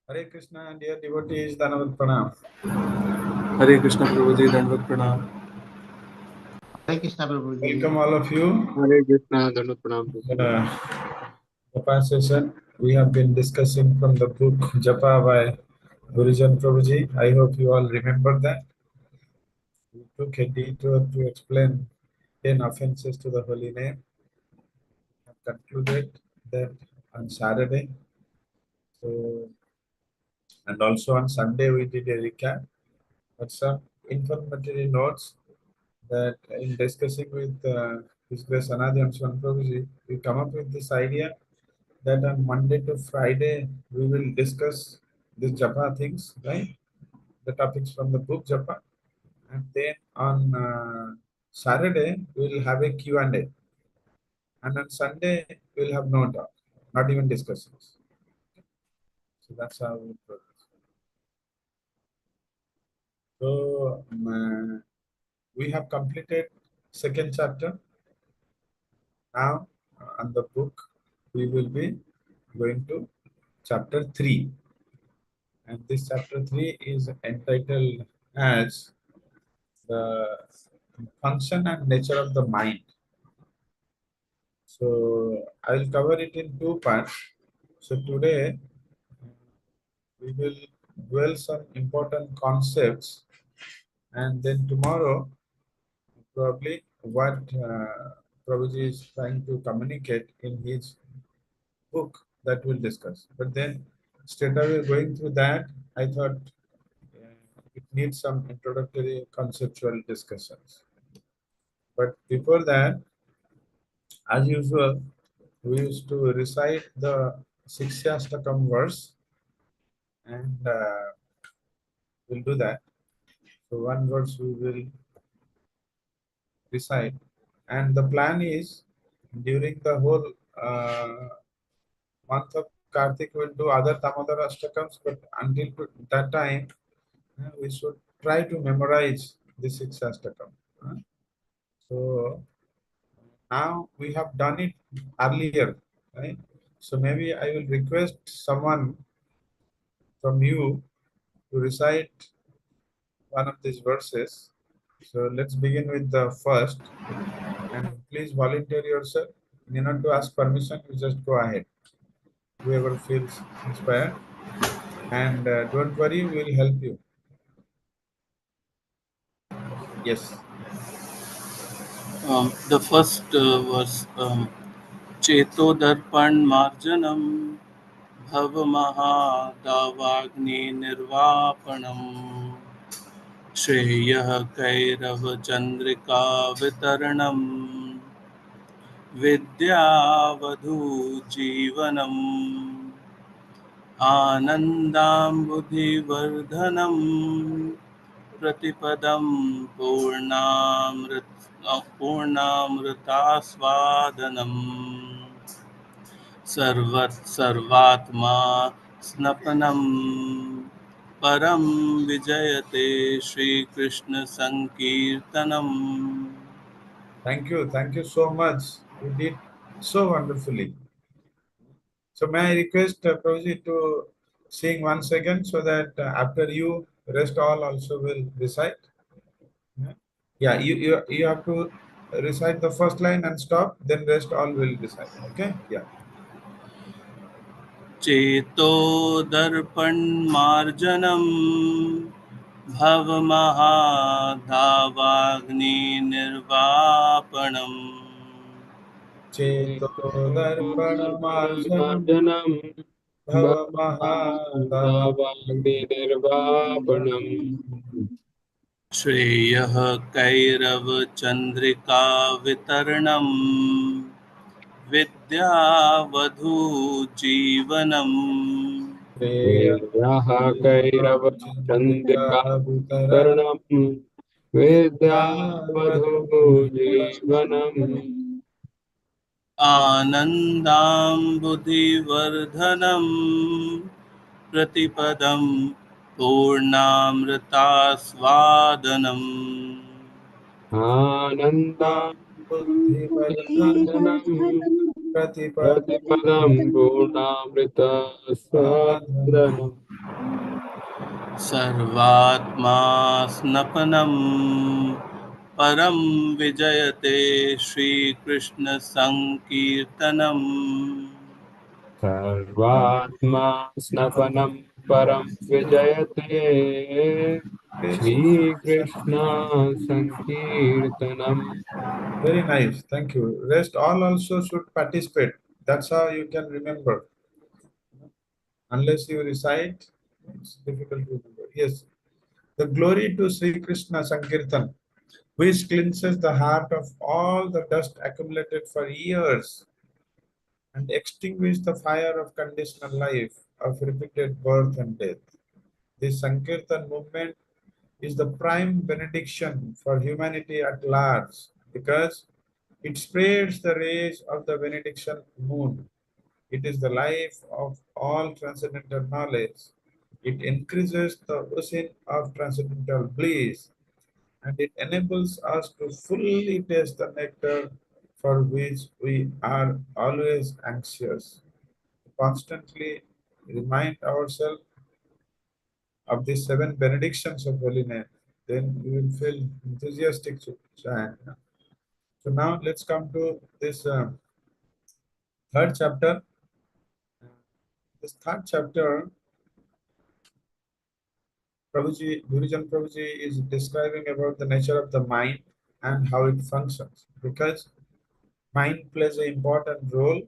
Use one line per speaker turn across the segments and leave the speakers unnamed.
Hare Krishna, dear devotees, Dhanavat Pranam.
Hare Krishna Prabhuji, Dandavat Pranam.
Hare Krishna Prabhuji.
Welcome all of you.
Hare Krishna, Dandavat Pranam.
Japa Session. We have been discussing from the book Japa by Gurujan Prabhuji. I hope you all remember that. We took a detour to explain 10 offenses to the holy name. We have concluded that on Saturday. So, and also on Sunday we did a recap. But some informatory notes that in discussing with His Grace Anadi and Swan Prabhuji, we come up with this idea that on Monday to Friday we will discuss the Japa things, right? The topics from the book Japa, and then on Saturday we will have a Q&A, and on Sunday we will have no talk, not even discussions. So that's how we progress. So we have completed second chapter. Now on the book we will be going to chapter 3, and this chapter 3 is entitled as the function and nature of the mind. So I will cover it in two parts. So today we will dwell some important concepts, and then tomorrow probably what Prabhuji is trying to communicate in his book that we'll discuss. But then straight away going through that, I thought it needs some introductory conceptual discussions. But before that, as usual, we used to recite the Sikshastakam verse, and we'll do that. So one verse we will recite, and the plan is during the whole month of Kartik we'll do other Damodar Ashtakams, but until that time we should try to memorize the Sikshastakam. So now we have done it earlier, right? So maybe I will request someone from you to recite one of these verses. So let's begin with the first, and please volunteer yourself. You need not to ask permission, you just go ahead. Whoever feels inspired, and don't worry, we'll help you. Yes.
The first verse, Cheto Darpan Marjanam Bhava Mahadavagni Nirvapanam Shreyah Kairav Chandrika Vitaranam Vidyavadhu Jivanam Anandam Buddhivardhanam Pratipadam Purnamritasvadanam Sarvatma Snapanam Param Vijayate Shri Krishna Sankirtanam.
Thank you so much. You did so wonderfully. So may I request Prabhuji to sing once again so that after you, rest all also will recite. Yeah, you have to recite the first line and stop, then rest all will recite. Okay? Yeah.
Cheto Darpan Marjanam Bhavamahadavagni Nirvapanam
Cheto darpanamarjanam
Marjanam
bhavamahadavagni
Bhavamahadavagni Nirvapanam
Shreyah Kairav Chandrika Vitaranam Vidyavadhu Jivanam
Yaha Kairava Chandrika Taranam Vidyavadhu Jivanam
Anandam Buddhivardhanam Pratipadam Purnamritasvadanam
Anandam
buddhivardhanam
Buddhivardhanam
pratipadam
Pratipadam Purnamrita Sadhanam
सर्वात्मा स्नपनं परं विजयते श्रीकृष्णसङ्कीर्तनम्
सर्वात्मा स्नपनं परं विजयते Shrikrishna संकीर्तनम्.
Very nice. Thank you. Rest all also should participate. That's how you can remember. Unless you recite, it's difficult to remember. Yes. The glory to Sri Krishna Sankirtan, which cleanses the heart of all the dust accumulated for years and extinguish the fire of conditional life, of repeated birth and death. This Sankirtan movement is the prime benediction for humanity at large because it spreads the rays of the benediction moon. It is the life of all transcendental knowledge. It increases the ocean of transcendental bliss and it enables us to fully taste the nectar for which we are always anxious. Constantly remind ourselves of the seven benedictions of holy name, then we will feel enthusiastic to chant. So now let's come to this third chapter. This third chapter, Prabhuji, Gurujan Prabhuji is describing about the nature of the mind and how it functions. Because mind plays an important role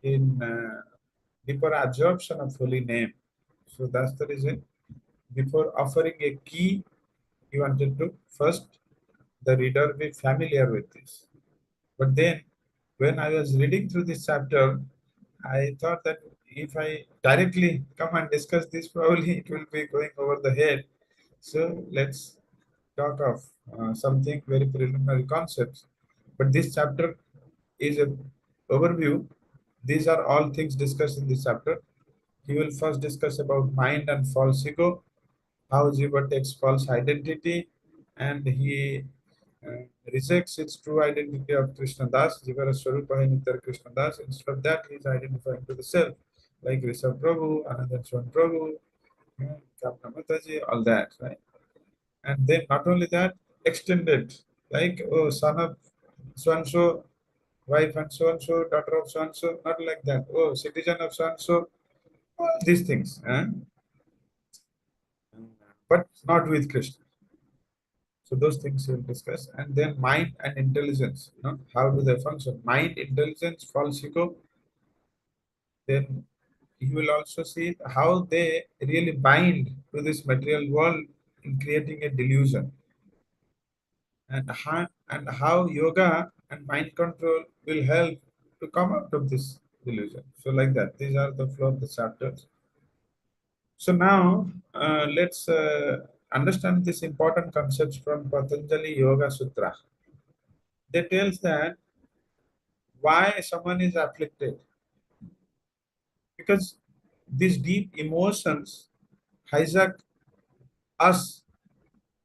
in deeper absorption of holy name. So that's the reason. Before offering a key, he wanted to first the reader be familiar with this. But then, when I was reading through this chapter, I thought that if I directly come and discuss this, probably it will be going over the head. So let's talk of something very preliminary concepts. But this chapter is a overview. These are all things discussed in this chapter. He will first discuss about mind and false ego, how Jiva takes false identity, and he uh, rejects its true identity of Krishna Das, Jivara Swarupa Nitar Krishna Das. Instead of that, he is identifying to the self, like Rishabh Prabhu, Anandan Swan Prabhu, Kapna Mataji, all that, right? And then not only that, extended, like, oh, son of so and so, wife and so, daughter of so and so, not like that. Oh, citizen of so and so, all these things, but not with Krishna. So those things we'll discuss. And then mind and intelligence, how do they function? Mind, intelligence, false ego. Then you will also see how they really bind to this material world in creating a delusion. And how yoga and mind control will help to come out of this delusion. So like that, these are the flow of the chapters. So now let's understand these important concepts from Patanjali Yoga Sutra. They tells that why someone is afflicted, because these deep emotions hijack us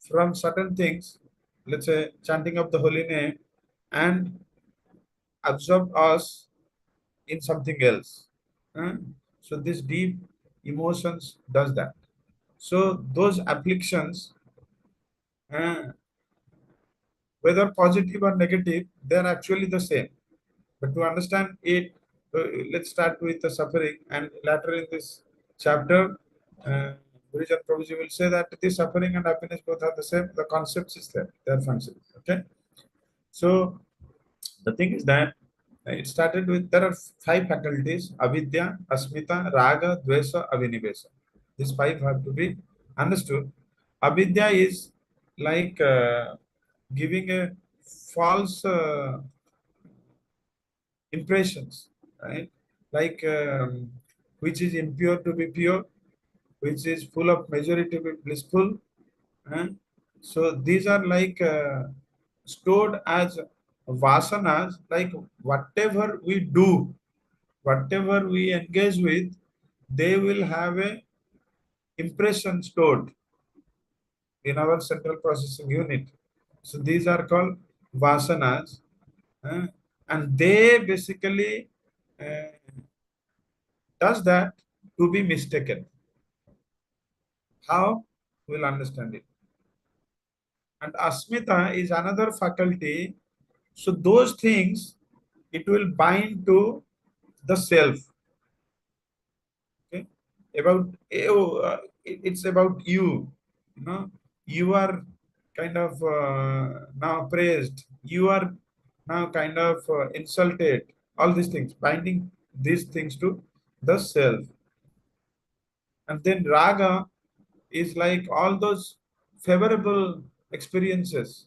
from certain things, let's say chanting of the holy name, and absorb us in something else. Uh, so this deep emotions does that. So those afflictions, uh, whether positive or negative, they are actually the same. But to understand it, let's start with the suffering. And later in this chapter, Gurujan Prabhuji will say that the suffering and happiness both are the same. The concepts is there, they are functioning. Okay. So the thing is that it started with there are five faculties: avidya, asmita, raga, dvesa, avinivesa. These five have to be understood. Avidya is like giving a false impressions, right? Like which is impure to be pure, which is full of misery to be blissful. eh? So these are like stored as vasanas, like whatever we do, whatever we engage with, they will have a impression stored in our central processing unit. So these are called vasanas, eh? And they basically does that to be mistaken. How? We'll understand it. And asmita is another faculty. So those things, it will bind to the self. Okay, about it's about you. You know, you are kind of now praised. You are now kind of insulted. All these things, binding these things to the self. And then raga is like all those favorable experiences,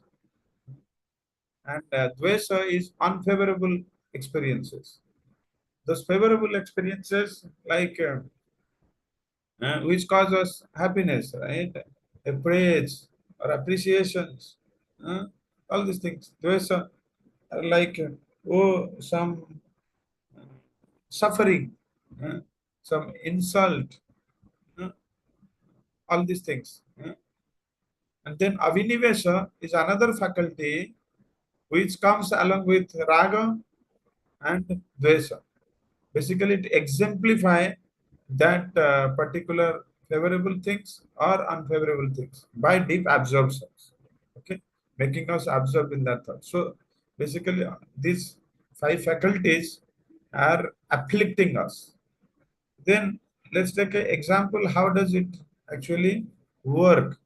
and dvesa is unfavorable experiences. Those favorable experiences, like which cause us happiness, right? A praise or appreciations, uh, all these things. Dvesa are like some suffering, uh, some insult, uh, all these things. And then avinivesha is another faculty which comes along with raga and dvesa. Basically, it exemplify that particular favorable things or unfavorable things by deep absorptions. Okay, making us absorb in that thought. So basically, these five faculties are afflicting us. Then let's take an example. How does it actually work?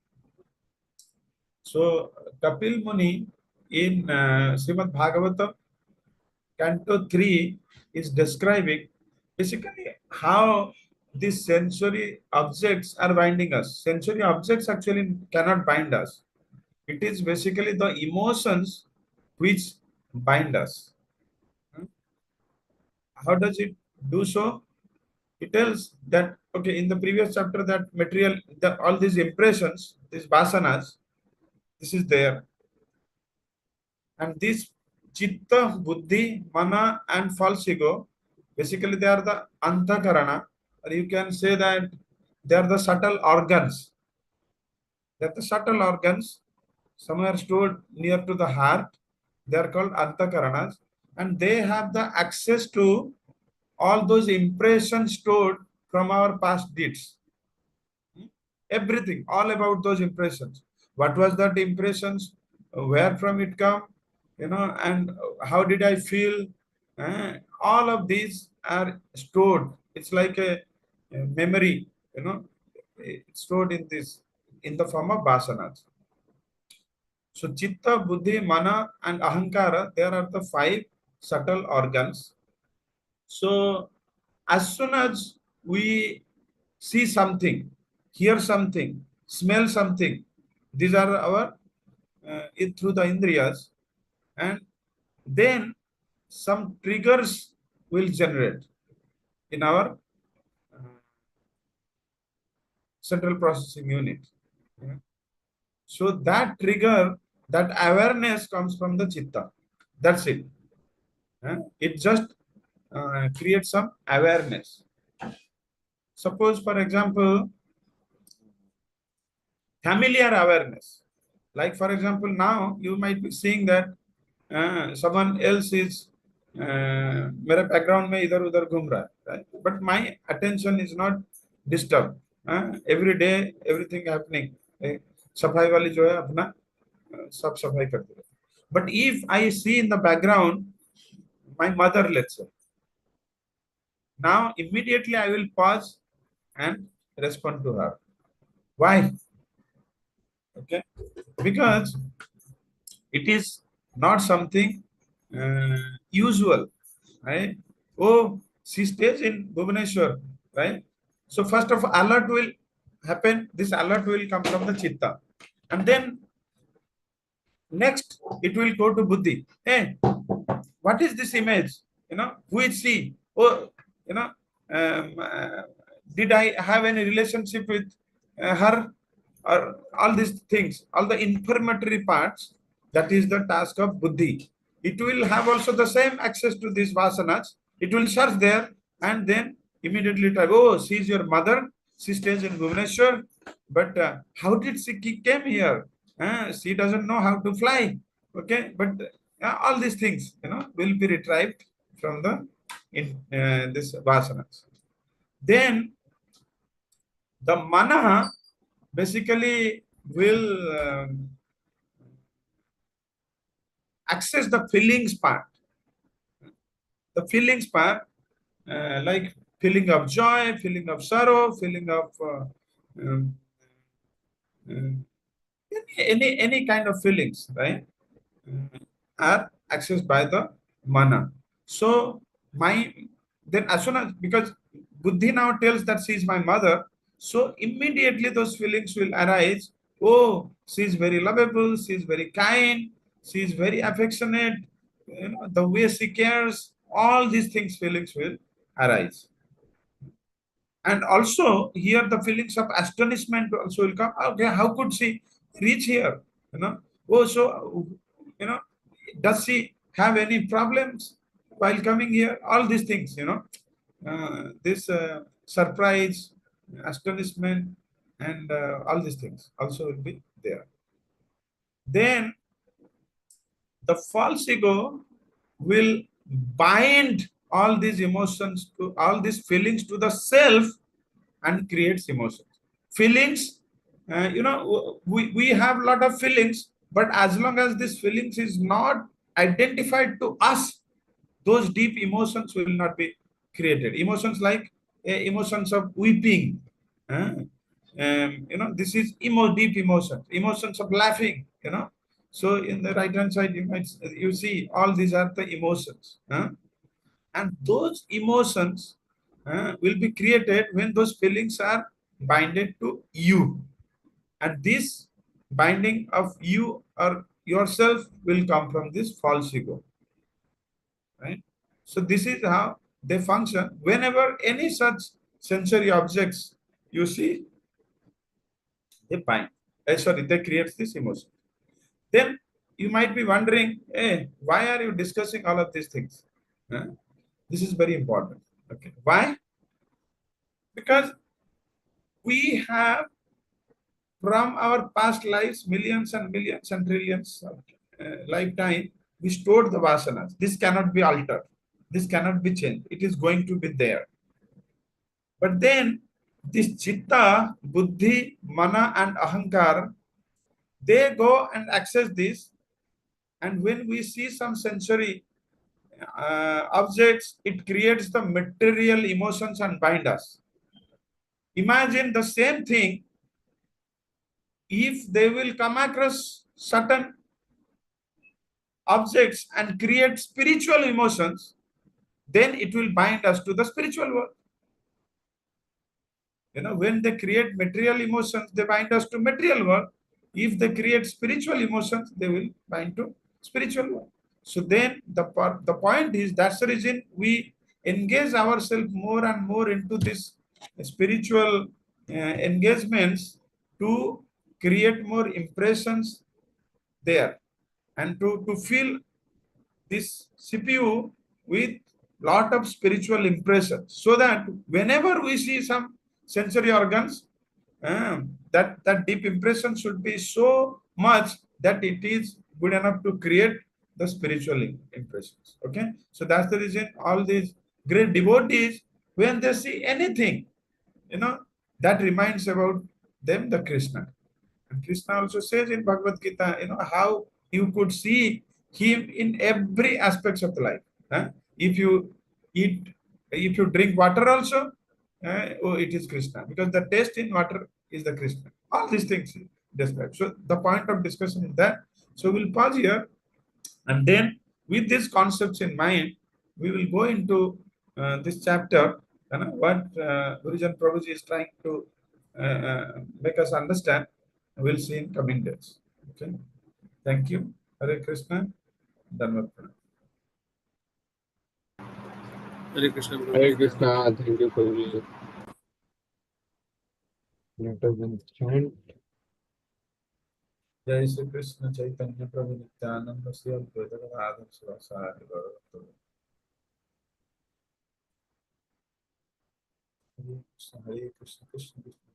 So Kapil Muni in Srimad Bhagavatam, Canto 3 is describing basically how these sensory objects are binding us. Sensory objects actually cannot bind us. It is basically the emotions which bind us. How does it do so? It tells that, okay, in the previous chapter, that material, that all these impressions, these vasanas, this is there. And this chitta, buddhi, mana, and false ego, basically they are the antakarana, or you can say that they are the subtle organs. They are the subtle organs, somewhere stored near to the heart. They are called antakaranas, and they have the access to all those impressions stored from our past deeds. Everything, all about those impressions. What was that impressions? Where from it come? And how did I feel? All of these are stored. It's like a memory, it's stored in this, in the form of vasanas. So chitta, buddhi, mana, and ahankara, there are the five subtle organs. So as soon as we see something, hear something, smell something, these are our through the indriyas, and then some triggers will generate in our central processing unit. Yeah. So that trigger, that awareness comes from the chitta. That's it. It just creates some awareness. Suppose, for example, familiar awareness. Like, for example, now you might be seeing that someone else is मेरे background में इधर उधर घूम रहा है, right? But my attention is not disturbed. Every day everything happening. सफाई वाली जो है अपना सब सफाई करते रहते. But if I see in the background my mother, let's say, now immediately I will pause and respond to her. Why? Okay, because it is not something usual, right? Oh, she stays in Bhubaneswar, right? So first of all, alert will happen. This alert will come from the chitta, and then next it will go to buddhi. Hey, what is this image? Who is she? Oh, you know, um, uh, did I have any relationship with her? Or all these things, all the informatory parts, that is the task of buddhi. It will have also the same access to these vasanas. It will search there and then immediately type, oh, she is your mother. She stays in Bhubaneswar. But how did she came here? She doesn't know how to fly. Okay, but all these things, will be retrieved from the this vasanas. Then the mana, basically will access the feelings part. The feelings part, like feeling of joy, feeling of sorrow, feeling of um, um, any kind of feelings, right? Are accessed by the mana. So my then as soon as, because Buddhi now tells that she is my mother, so immediately those feelings will arise. Oh, she is very lovable, she is very kind, she is very affectionate, the way she cares, all these things, feelings will arise. And also here the feelings of astonishment also will come. Okay, how could she reach here? Oh, so does she have any problems while coming here? All these things, this surprise, astonishment, and all these things also will be there. Then the false ego will bind all these emotions to all these feelings to the self and creates emotions. Feelings, we have a lot of feelings, but as long as this feelings is not identified to us, those deep emotions will not be created. Emotions like emotions of weeping, this is deep emotions. Emotions of laughing, So in the right hand side, you see all these are the emotions, and those emotions will be created when those feelings are binded to you, and this binding of you or yourself will come from this false ego, right? So this is how they function. Whenever any such sensory objects you see, they bind. They create this emotion. Then you might be wondering, hey, why are you discussing all of these things? Huh? This is very important. Okay, why? Because we have, from our past lives, millions and millions and trillions of lifetime, we stored the vasanas. This cannot be altered. This cannot be changed. It is going to be there. But then this chitta, buddhi, mana, and ahankar, they go and access this. And when we see some sensory objects, it creates the material emotions and bind us. Imagine the same thing if they will come across certain objects and create spiritual emotions, then it will bind us to the spiritual world. When they create material emotions, they bind us to material world. If they create spiritual emotions, they will bind to spiritual world. So then the point is, that's the reason we engage ourselves more and more into this spiritual engagements to create more impressions there, and to feel this CPU with lot of spiritual impressions, so that whenever we see some sensory organs, that deep impression should be so much that it is good enough to create the spiritual impressions. Okay, so that's the reason all these great devotees, when they see anything, that reminds about them the Krishna. And Krishna also says in Bhagavad Gita, how you could see him in every aspects of the life. If you eat, if you drink water also, oh, it is Krishna, because the taste in water is the Krishna. All these things described. So the point of discussion is that. So we'll pause here, and then with these concepts in mind, we will go into this chapter, what Gurujan Prabhuji is trying to make us understand. We'll see in coming days. Okay. Thank you. Hare Krishna. Dhanavad Pranam.
Hare Krishna,
Hare
Guruji.
Krishna. Thank you, Guruji. Let us chant.
Jai Shri Krishna Chaitanya Prabhu Nityananda Sri Advaita Gadadhar Sivasari Gaurav. Hare Krishna, Hare Krishna, Krishna Krishna.